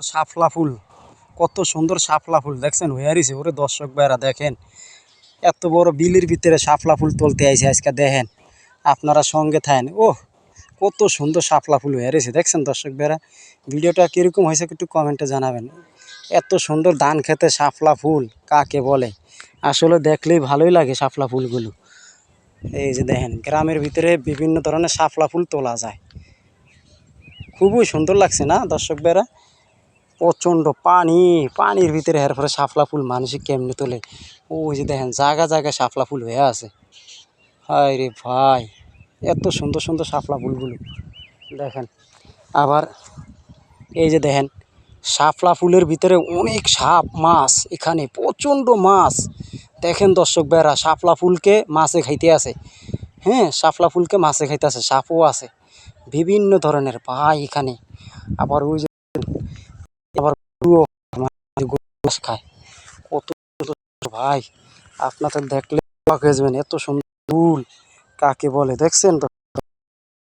শাপলা ফুল, কত সুন্দর শাপলা ফুল দেখছেন হইয়ারিছে ওরে দর্শক ভাইরা দেখেন। এত বড় বিলের ভিতরে শাপলা ফুল তুলতে আইছে আজকে দেখেন, আপনারা সঙ্গে থাকেন। ও কত সুন্দর শাপলা ফুল হইয়ারিছে দেখছেন দর্শক ভাইরা। ভিডিওটা কীরকম হয়েছে একটু কমেন্টে জানাবেন। এত সুন্দর ধান খেতে শাপলা ফুল কাকে বলে, আসলে দেখলেই ভালোই লাগে শাপলা ফুলগুলো। এই যে দেখেন গ্রামের ভিতরে বিভিন্ন ধরনের শাপলা ফুল তোলা যায়, খুবই সুন্দর লাগছে না দর্শক ভাইরা। প্রচণ্ড পানি, পানির ভিতরে এরপরে শাপলা ফুল মানুষে কেমনে তোলে। ওই যে দেখেন জায়গা জায়গায় শাপলা ফুল হয়ে আছে। হায় রে ভাই, এত সুন্দর সুন্দর শাপলা ফুলগুলো দেখেন। আবার এই যে দেখেন শাপলা ফুলের ভিতরে অনেক সাপ মাছ, এখানে প্রচণ্ড মাছ দেখেন দর্শক ভাইরা। শাপলা ফুলকে মাছে খাইতে আছে, হ্যাঁ শাপলা ফুলকে মাছে খাইতে আছে, সাপও আছে বিভিন্ন ধরনের ভাই এখানে। আবার ওই যে আবার মাছ খায় কত ভাই, আপনাদের দেখলে অবাক হয়ে যাবেন। এত সুন্দর ফুল কাকে বলে দেখছেন তো।